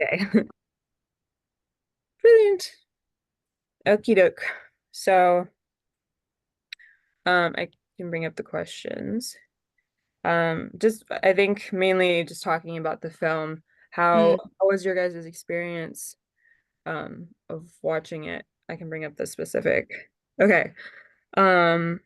Okay. Brilliant. Okie doke. So, I can bring up the questions. Just I think mainly just talking about the film. Mm. How was your guys' experience of watching it? I can bring up the specific. Okay. Um,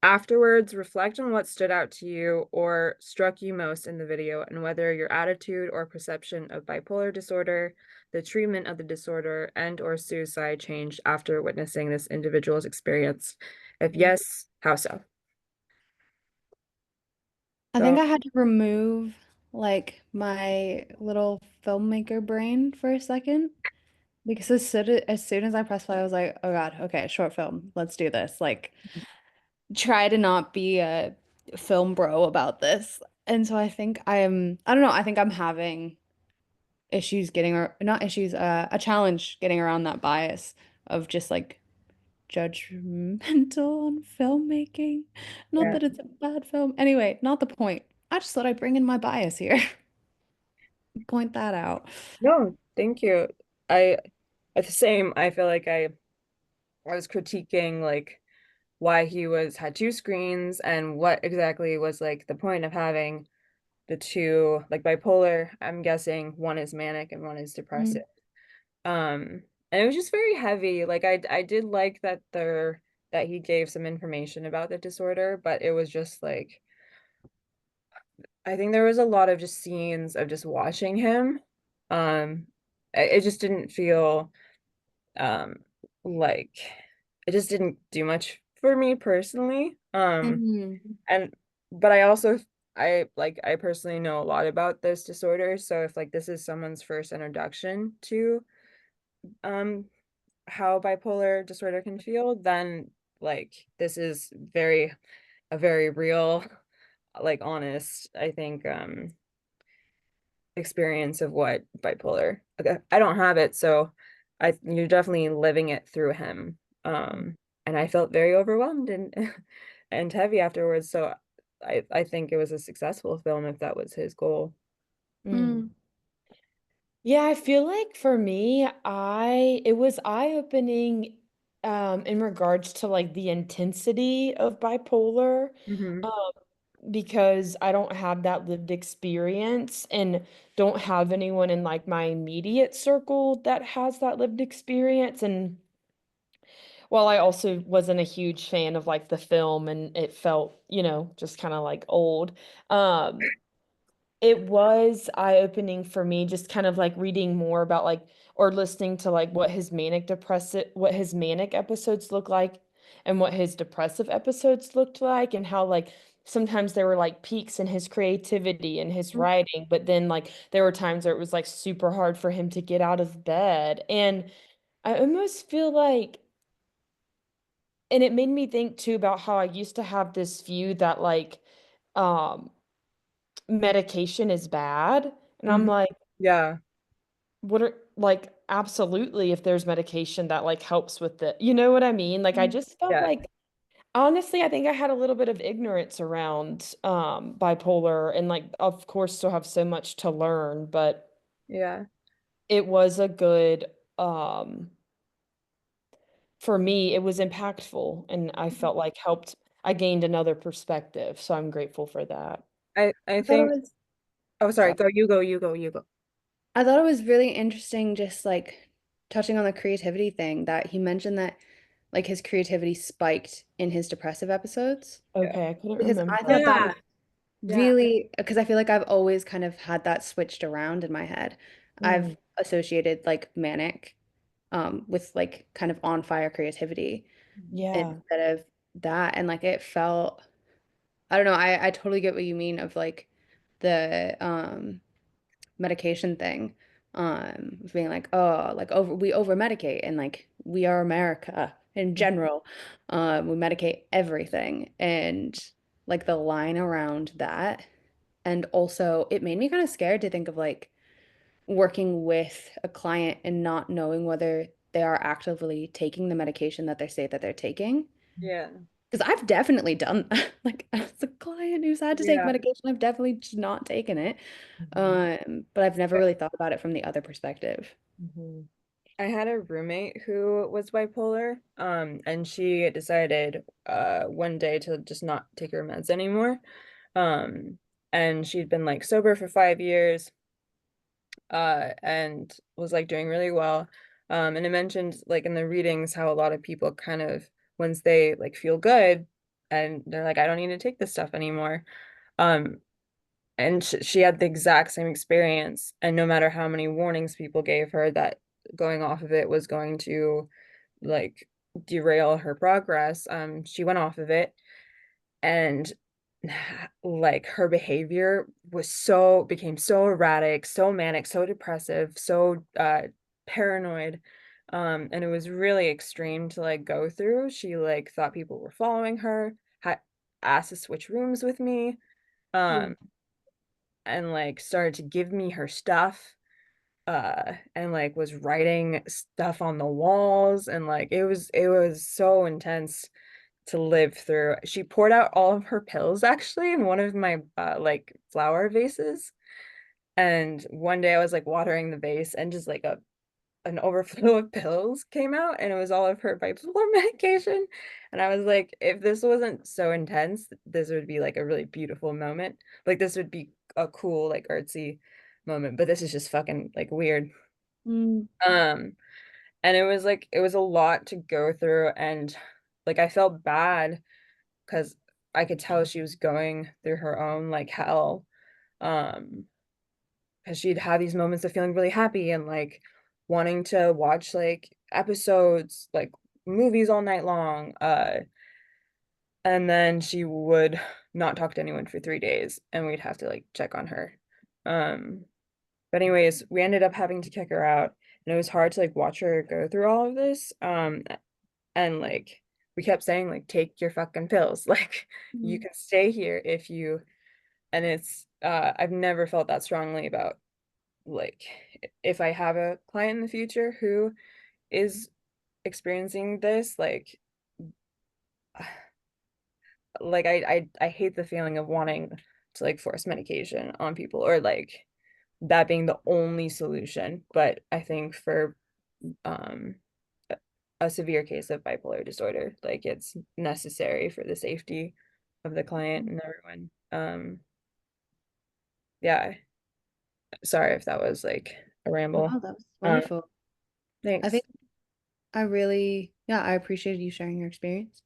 Afterwards, reflect on what stood out to you or struck you most in the video and whether your attitude or perception of bipolar disorder, the treatment of the disorder, and or suicide changed after witnessing this individual's experience. If yes, how so? I think So, I had to remove like my little filmmaker brain for a second because as soon as I pressed play, I was like, oh God, okay, short film, let's do this. Like, try to not be a film bro about this. And so I don't know, I think I'm having issues getting, or not issues, a challenge getting around that bias of just like judgmental on filmmaking. Not yeah. that it's a bad film. Anyway, not the point. I just thought I'd bring in my bias here. Point that out. No, thank you. I At the same, I feel like I was critiquing like why he was had two screens and what exactly was like the point of having the two like bipolar. I'm guessing one is manic and one is depressive. Mm. And it was just very heavy. Like I did like that he gave some information about the disorder, but it was just like I think there was a lot of just scenes of just watching him. It just didn't feel um like it just didn't do much for me personally. Mhm. And but I also I personally know a lot about this disorder, so if like this is someone's first introduction to um how bipolar disorder can feel, then like this is a very real, like honest, I think experience of what bipolar. Okay, I don't have it, so I you're definitely living it through him. And I felt very overwhelmed and and heavy afterwards. So I think it was a successful film if that was his goal. Mm. Mm. Yeah, I feel like for me, I it was eye-opening in regards to like the intensity of bipolar Hmm. um because I don't have that lived experience and don't have anyone in like my immediate circle that has that lived experience. And while I also wasn't a huge fan of like the film and it felt, just kind of like old, um it was eye-opening for me just kind of like reading more about like or listening to like what his manic episodes look like and what his depressive episodes looked like and how like sometimes there were like peaks in his creativity and his writing, but then like there were times where it was like super hard for him to get out of bed. And I almost feel like and it made me think too about how I used to have this view that like um medication is bad. And I'm Hmm. like, Yeah. what are like absolutely if there's medication that like helps with the, you know what I mean? Like I just felt Yeah. like honestly, I think I had a little bit of ignorance around bipolar and like of course still have so much to learn, but Yeah. it was a good um for me, it was impactful and I felt like helped I gained another perspective. So I'm grateful for that. I I thought it think was, oh sorry, sorry. go you go, you go, you go. I thought it was really interesting just like touching on the creativity thing that he mentioned that like his creativity spiked in his depressive episodes. Yeah. Okay, I couldn't Because remember I thought that Yeah. was Yeah. really, because I feel like I've always kind of had that switched around in my head. Mm, I've associated like manic with like kind of on fire creativity yeah. instead of that. And like it felt, I don't know, I totally get what you mean of like the medication thing. Being like, oh, like we over medicate and like we are America in general. We medicate everything. And like the line around that. And also it made me kind of scared to think of like working with a client and not knowing whether they are actively taking the medication that they say that they're taking. Yeah. Because I've definitely done that. Like as a client who's had to take Yeah. medication, I've definitely just not taken it. Mhm. But I've never really thought about it from the other perspective. Mhm. I had a roommate who was bipolar, and she decided one day to just not take her meds anymore. Um, and she'd been like sober for 5 years, and was like doing really well. And it mentioned like in the readings how a lot of people kind of once they like feel good and they're like, I don't need to take this stuff anymore. Um, and she had the exact same experience, and no matter how many warnings people gave her that going off of it was going to like derail her progress, she went off of it, and like her behavior was so became so erratic, so manic, so depressive, so paranoid. And it was really extreme to like go through. She like thought people were following her, had asked to switch rooms with me, Mm. um, and like started to give me her stuff, and like was writing stuff on the walls, and like it was so intense to live through. She poured out all of her pills actually in one of my like flower vases. And one day I was like watering the vase, and just like a an overflow of pills came out, and it was all of her bipolar medication. And I was like, if this wasn't so intense, this would be like a really beautiful moment. Like this would be a cool, like artsy moment, but this is just fucking like weird. Mm. Um, and it was like it was a lot to go through, and like I felt bad because I could tell she was going through her own like hell. Um, because she'd have these moments of feeling really happy and like wanting to watch like episodes, like movies all night long. And then she would not talk to anyone for 3 days, and we'd have to like check on her. Um, but anyways, we ended up having to kick her out, and it was hard to like watch her go through all of this. And like we kept saying like take your fucking pills. Like you Mm. can stay here if you, and it's I've never felt that strongly about like if I have a client in the future who is experiencing this, like I hate the feeling of wanting to like force medication on people, or like that being the only solution. But I think for um a severe case of bipolar disorder, like it's necessary for the safety of the client and everyone. Yeah, sorry if that was like a ramble. Wow, that was Um, wonderful. I thanks. think I really, yeah, I appreciated you sharing your experience.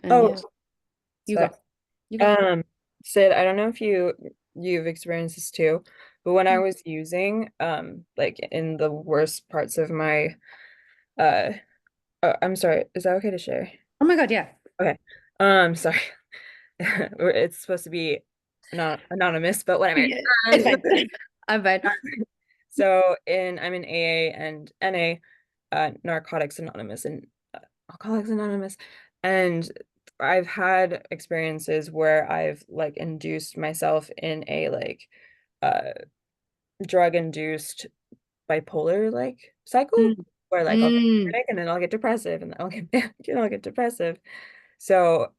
Oh, And you sorry. go. You go. Um, Sid, I don't know if you've experienced this too, but when I Mm. was using like in the worst parts of my uh I'm sorry, is that okay to share? Oh my God, yeah. Okay. Sorry. It's supposed to be not anonymous, but whatever. Yeah, it's Um, fine. I'm fine. so I'm in AA and NA, Narcotics Anonymous and Alcoholics Anonymous, and I've had experiences where I've like induced myself in a like uh drug induced bipolar like cycle, Mm. where like I'll get Mm. manic and then I'll get depressive and then I'll get manic and I'll get depressive. So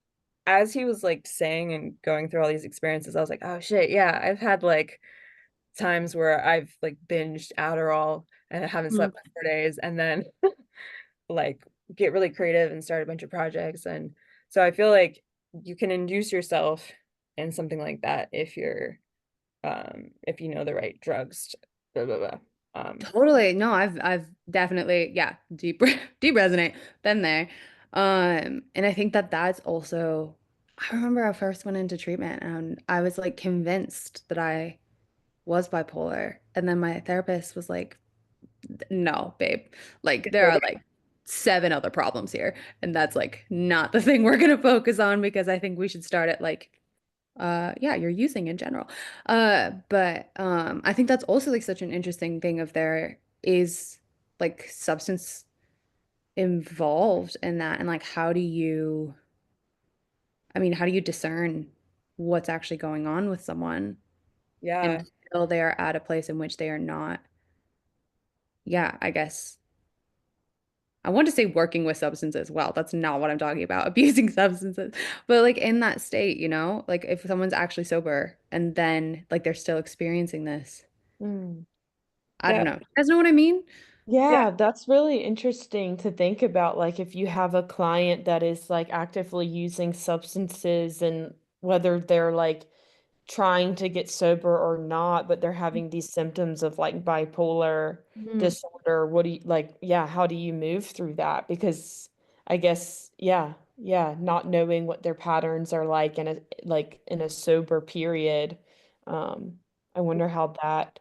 as he was like saying and going through all these experiences, I was like, oh shit, yeah, I've had like times where I've like binged Adderall and I haven't Mm. slept for 4 days, and then like get really creative and start a bunch of projects. And so I feel like you can induce yourself in something like that if you know the right drugs, blah blah blah. Totally. No, I've definitely, yeah, deep deep resonate. Been there. And I think that that's also I remember I first went into treatment and I was like convinced that I was bipolar. And then my therapist was like, no, babe. Like there are like seven other problems here. And that's like not the thing we're gonna focus on because I think we should start at like yeah, you're using in general. But I think that's also like such an interesting thing of there is like substance involved in that and like how do you I mean, how do you discern what's actually going on with someone Yeah, until they are at a place in which they are not, yeah, I guess I want to say working with substances. Well, that's not what I'm talking about, abusing substances. But like in that state, you know, like if someone's actually sober and then like they're still experiencing this. Mm. I don't That, know. You guys know what I mean? Yeah. yeah, that's really interesting to think about. Like, if you have a client that is like actively using substances and whether they're like trying to get sober or not, but they're having these symptoms of like bipolar Mm. disorder. What do you like? Yeah, how do you move through that? Because I guess, yeah, not knowing what their patterns are like in a sober period. Um, I wonder how that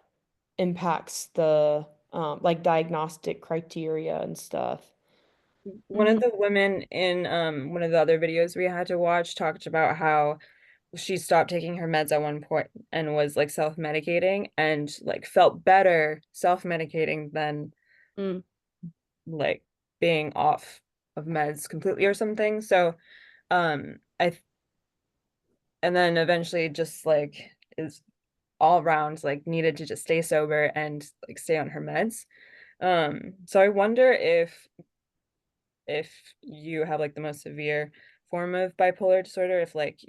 impacts the like diagnostic criteria and stuff. One of Mhm. the women in one of the other videos we had to watch talked about how she stopped taking her meds at one point and was like self-medicating and like felt better self-medicating than Mm. like being off of meds completely or something. So I and then eventually just like is all around like needed to just stay sober and like stay on her meds. So I wonder if you have like the most severe form of bipolar disorder, if like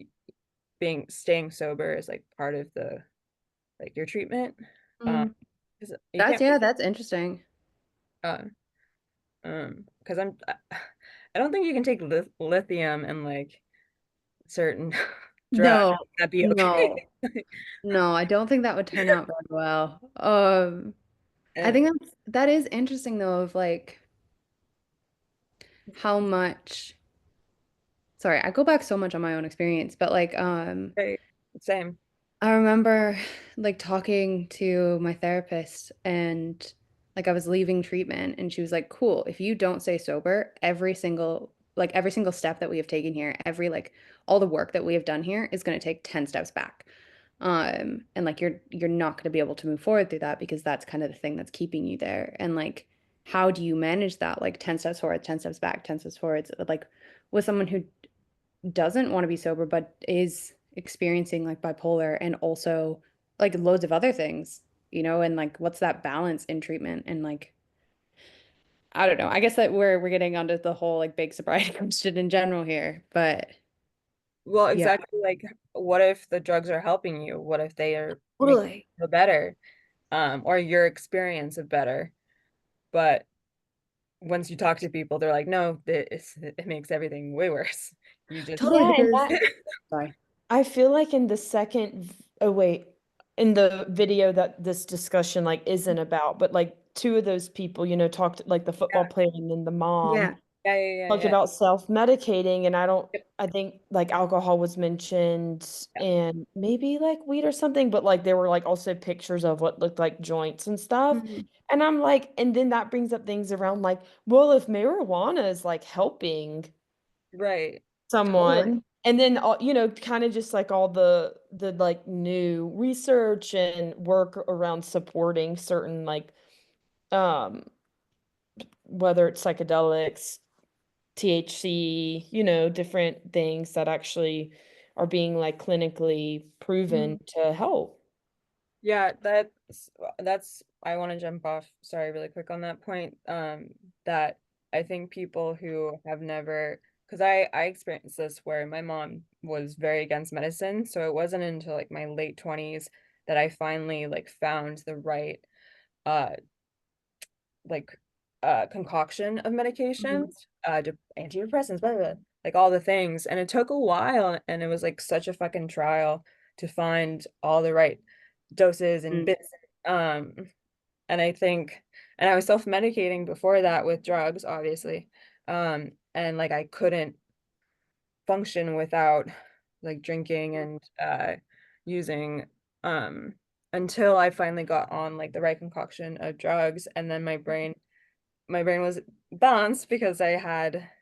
being staying sober is like part of the like your treatment. Um, Mm. 'Cause you That's can't yeah, that's interesting. uh because I don't think you can take lithium and like certain drugs No, that'd be no, okay. no, I don't think that would turn out very well. I And think that is interesting though, of like how much, sorry, I go back so much on my own experience, but like right, same. I remember like talking to my therapist and like I was leaving treatment and she was like, "Cool, if you don't stay sober, every single step that we have taken here, every like all the work that we have done here is going to take 10 steps back." And like you're not going to be able to move forward through that because that's kind of the thing that's keeping you there. And like how do you manage that? Like 10 steps forward, 10 steps back, 10 steps forward, like with someone who doesn't want to be sober but is experiencing like bipolar and also like loads of other things, you know, and like what's that balance in treatment and like I don't know. I guess that we're getting onto the whole like big sobriety question in general here, but Well, yeah, exactly like what if the drugs are helping you? What if they are making totally. you feel better? Or your experience of better. But once you talk to people, they're like, no, it makes everything way worse. You just Totally Yeah, and because that sorry. I feel like in the oh wait, in the video that this discussion like isn't about, but like two of those people, talked like the football yeah, player and then the mom Yeah. yeah, talked yeah, about self-medicating, and yeah. I think like alcohol was mentioned Yeah. and maybe like weed or something, but like there were like also pictures of what looked like joints and stuff. Mhm. And I'm like, and then that brings up things around like, well, if marijuana is like helping Right. Totally. someone, and then all kind of just like all the like new research and work around supporting certain like um whether it's psychedelics, THC, different things that actually are being like clinically proven Mhm. to help. Yeah, that's I want to jump off, sorry, really quick on that point. That I think people who have never, because I experienced this where my mom was very against medicine, so it wasn't until like my late 20s that I finally like found the right uh like concoction of Mhm. medications, antidepressants, blah, blah, blah, like all the things. And it took a while and it was like such a fucking trial to find all the right doses and Mm. bits. Um, and I think, and I was self-medicating before that with drugs, obviously. And like I couldn't function without like drinking and using um until I finally got on like the right concoction of drugs, and then my brain was balanced because I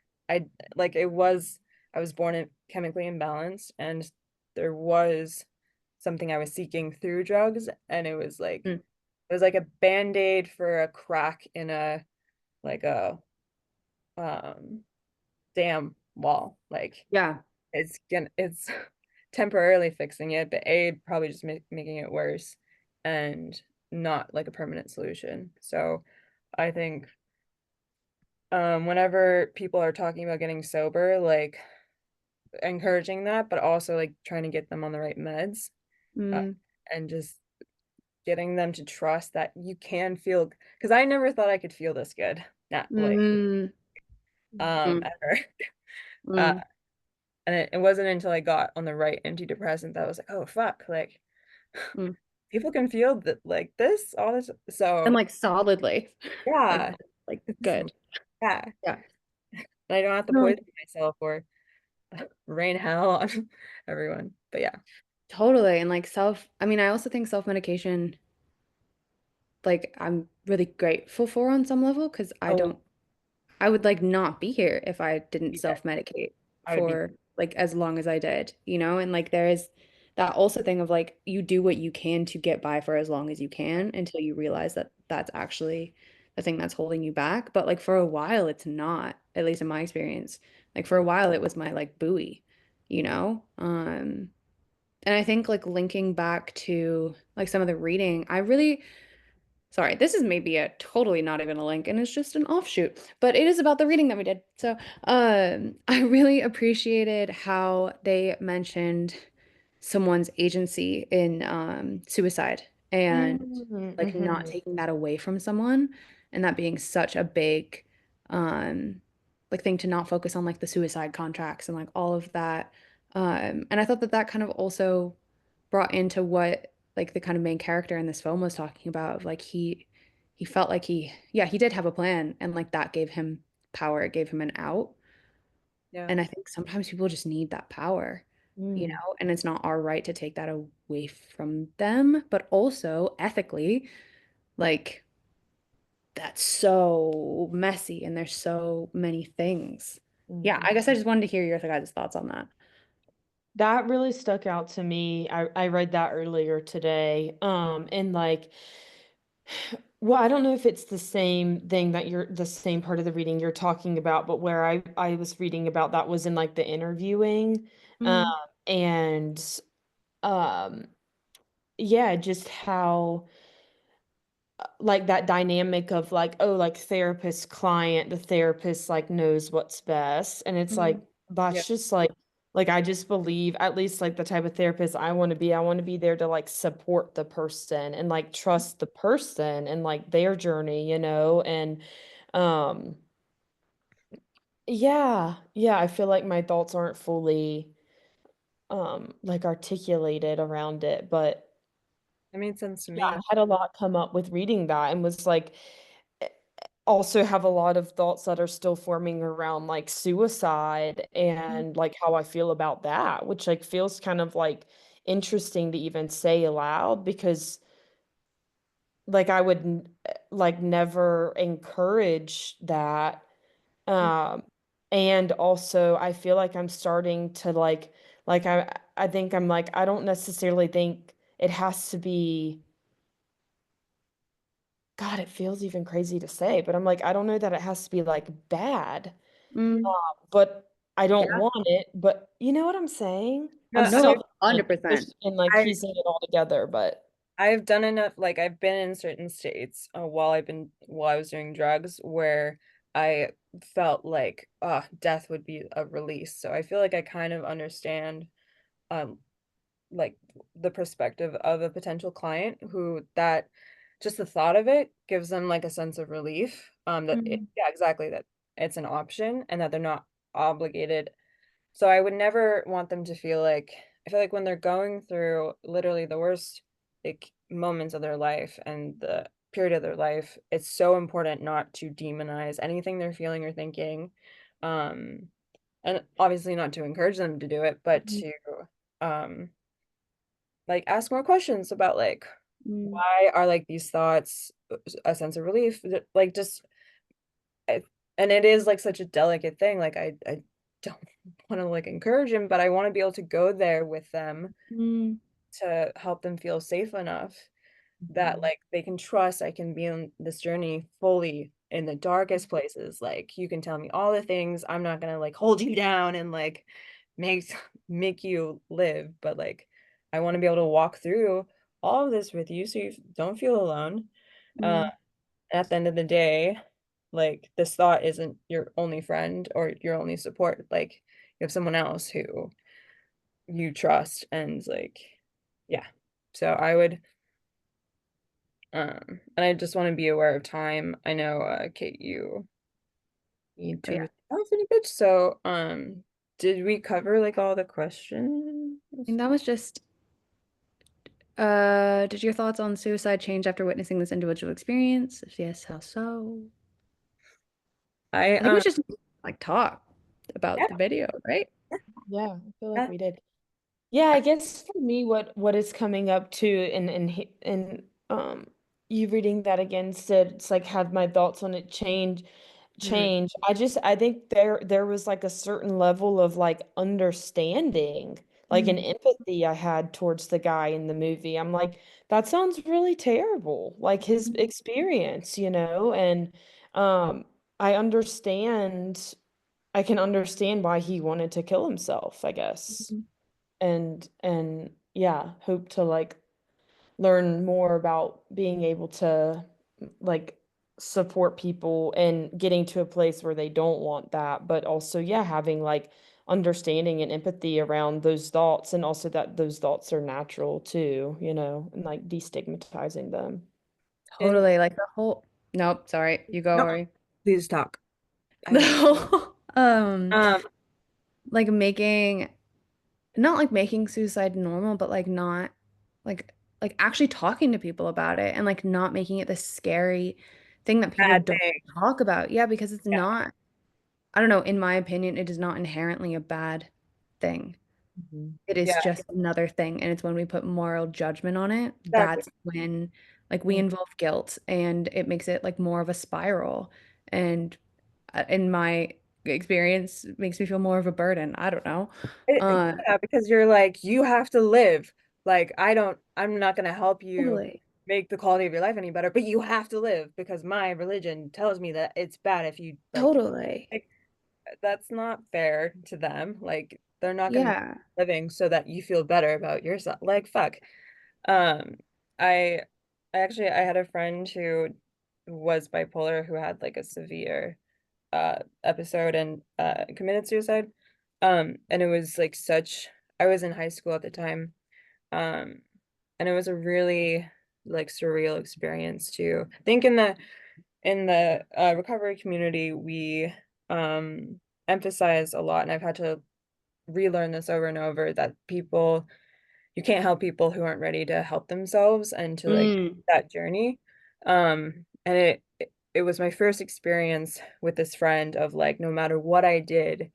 like it was I was born chemically imbalanced, and there was something I was seeking through drugs, and Mm. it was like a band-aid for a crack in a like a um dam wall. Like Yeah. it's temporarily fixing it, but probably just making it worse and not like a permanent solution. So I think whenever people are talking about getting sober, like encouraging that, but also like trying to get them on the right meds, uh, Mm, and just getting them to trust that you can feel, because I never thought I could feel this good. Not like mm, mm, ever. Uh mm, and it wasn't until I got on the right antidepressant that I was like, oh fuck, like mm. people can feel that like this, all this. And So like solidly. Like yeah, like this is- good. yeah. Yeah. And I don't have to No, poison myself or rain hell on everyone. But yeah. totally. And like I mean, I also think self-medication, like I'm really grateful for on some level because Oh, I would like not be here if I didn't be dead. self-medicate I would be. for like as long as I did, you know? And like there is that also thing of like you do what you can to get by for as long as you can until you realize that that's actually the thing that's holding you back. But like for a while it's not, at least in my experience. Like for a while it was my like buoy, you know? And I think like linking back to like some of the reading, I really sorry, this is maybe a totally not even a link and it's just an offshoot, but it is about the reading that we did. So, I really appreciated how they mentioned someone's agency in suicide and like not Mm-hmm. taking that away from someone and that being such a big um like thing to not focus on like the suicide contracts and like all of that. And I thought that that kind of also brought into what like the kind of main character in this film was talking about of like he felt like he did have a plan and like that gave him power, it gave him an out. Yeah. And I think sometimes people just need that power, you Mm. know, and it's not our right to take that away from them, but also ethically, like that's so messy and there's so many things. Yeah, Mhm. I guess I just wanted to hear your guys' thoughts on that. That really stuck out to me. I read that earlier today. And like, well, I don't know if it's the same thing that you're the same part of the reading you're talking about, but where I was reading about that was in like the interviewing. Um, Mm, and um, yeah, just how like that dynamic of like, oh, like therapist client, the therapist like knows what's best. And it's like mm, Yeah. that's just like I just believe at least like the type of therapist I want to be there to like support the person and like trust the person and like their journey, you know? And um yeah, yeah, I feel like my thoughts aren't fully like articulated around it, but It made sense to yeah, I me. had a lot come up with reading that and was like eh, also have a lot of thoughts that are still forming around like suicide mm, and like how I feel about that, which like feels kind of like interesting to even say aloud because like I would like never encourage that. mm, Um and also I feel like I'm starting to like I think I'm like I don't necessarily think it has to be God, it feels even crazy to say, but I'm like, I don't know that it has to be like bad, mm. but I don't Yeah. want it. But you know what I'm saying? I'm No, still No, just 100%. in like I piecing it all together, but I've done enough, like I've been in certain states while I was doing drugs where I felt like death would be a release. So I feel like I kind of understand um like the perspective of a potential client who that just the thought of it gives them like a sense of relief. Mm, Yeah, exactly, that it's an option and that they're not obligated. So I would never want them to feel like, I feel like when they're going through literally the worst like moments of their life and the period of their life, it's so important not to demonize anything they're feeling or thinking. Um, and obviously not to encourage them to do it, but mm, to um like ask more questions about like mm, why are like these thoughts a sense of relief? Like just I, and it is like such a delicate thing. Like I don't want to like encourage him, but I want to be able to go there with them mm, to help them feel safe enough that Mhm. like they can trust I can be on this journey fully in the darkest places. Like you can tell me all the things. I'm not gonna like hold you down and like make make you live, but like I want to be able to walk through all of this with you so you don't feel alone. Uh, mm, at the end of the day, like this thought isn't your only friend or your only support. Like you have someone else who you trust and like yeah. So I would and I just want to be aware of time. I know Kate, you need But yeah, to off in a bit. So did we cover like all the questions? and that was just did your thoughts on suicide change after witnessing this individual experience? If yes, how so? I I think we just like talk yeah, about the video, right? Yeah, I feel like yeah. we did. Yeah, I guess for me, what is coming up to and you reading that again said it's like have my thoughts on it Mhm. change. I think there was like a certain level of like understanding, like an Mhm. empathy I had towards the guy in the movie. I'm like, that sounds really terrible, like his experience, and um I understand I can understand why he wanted to kill himself, I guess. Mhm. And yeah, hope to like learn more about being able to like support people and getting to a place where they don't want that, but also yeah, having like understanding and empathy around those thoughts and also that those thoughts are natural too, and like destigmatizing them. And Totally. Like the whole, nope, sorry, you go, no, Ori. please talk. I The will. whole, Um, like making, not like making suicide normal, but like not, like, like actually talking to people about it and like not making it this scary thing that people bad don't thing. talk about. Yeah, because it's Yeah. not, I don't know, in my opinion, it is not inherently a bad thing. Mhm. It is Yeah, just another thing. And it's when we put moral judgment on it, exactly. that's when like we Mhm. involve guilt and it makes it like more of a spiral. And in my experience, it makes me feel more of a burden. I don't know. Uh, Yeah, because you're like, you have to live. Like, I'm not gonna help you totally. make the quality of your life any better, but you have to live because my religion tells me that it's bad if you Totally. like that's not fair to them. Like, they're not gonna make Yeah. a living so that you feel better about yourself. Like, fuck. Um, I I had a friend who was bipolar who had like a severe episode and committed suicide. And it was like such I was in high school at the time. Um, and it was a really like surreal experience too. I think in the recovery community we emphasize a lot, and I've had to relearn this over and over that people you can't help people who aren't ready to help themselves and to like Mm. that journey. And it was my first experience with this friend of like no matter what I did,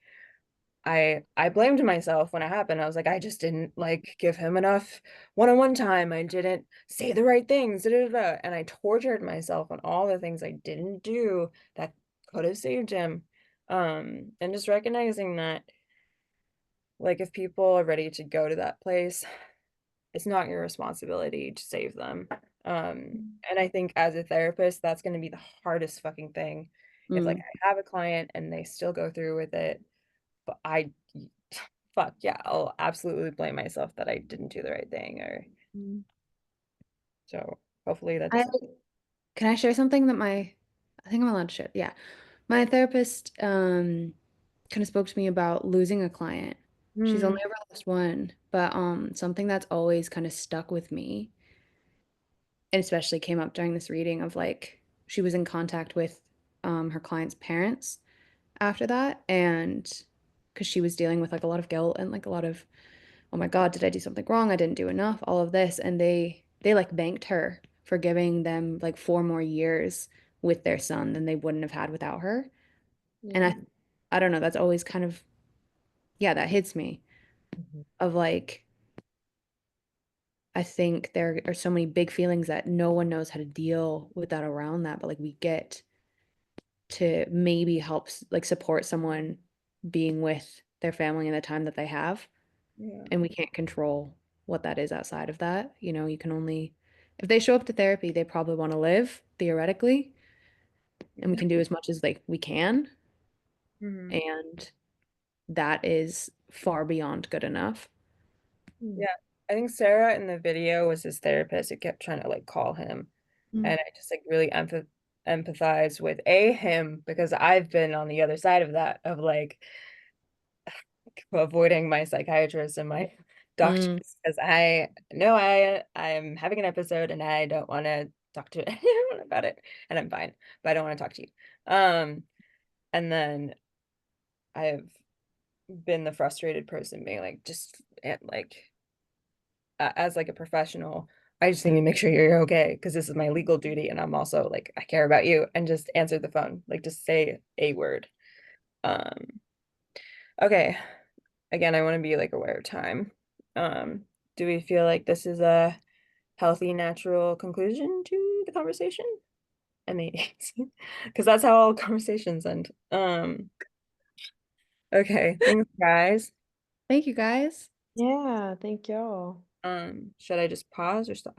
I blamed myself when it happened. I was like, I just didn't like give him enough one-on-one time. I didn't say the right things, da, da, da, da. And I tortured myself on all the things I didn't do that could have saved him. And just recognizing that like if people are ready to go to that place, it's not your responsibility to save them. And I think as a therapist, that's going to be the hardest fucking thing. If like Mm. I have a client and they still go through with it, but fuck yeah, I'll absolutely blame myself that I didn't do the right thing. Or Mm. so hopefully that I doesn't. can I share something that my I think I'm allowed to share. Yeah. My therapist kind of spoke to me about losing a client. She's Mm, only ever lost one, but something that's always kind of stuck with me and especially came up during this reading of like she was in contact with her client's parents after that and because she was dealing with like a lot of guilt and like a lot of oh my God, did I do something wrong? I didn't do enough, all of this. And they like thanked her for giving them like 4 more years with their son than they wouldn't have had without her. And yeah. I don't know, that's always kind of yeah, that hits me Mhm. of like I think there are so many big feelings that no one knows how to deal with that around that, but like we get to maybe help like support someone being with their family in the time that they have. Yeah. And we can't control what that is outside of that. You know, you can only, if they show up to therapy, they probably want to live theoretically, and we Yeah. can do as much as like we can. Mhm. And that is far beyond good enough. Hmm. Yeah. I think Sarah in the video was his therapist who kept trying to like call him. Mm. And I just like really empathize with him, because I've been on the other side of that, of like avoiding my psychiatrist and my doctors, Mm. because I know I'm having an episode and I don't want to talk to anyone about it, and I'm fine, but I don't want to talk to you. And then I've been the frustrated person being like, just like as like a professional, I just need to make sure you're okay, because this is my legal duty, and I'm also like, I care about you, and just answer the phone, like just say a word. Um, okay. Again, I want to be like aware of time. Um, do we feel like this is a healthy, natural conclusion to the conversation? I mean, because that's how all conversations end. Okay, thanks, guys. Thank you guys. Yeah, thank y'all. Should I just pause or stop?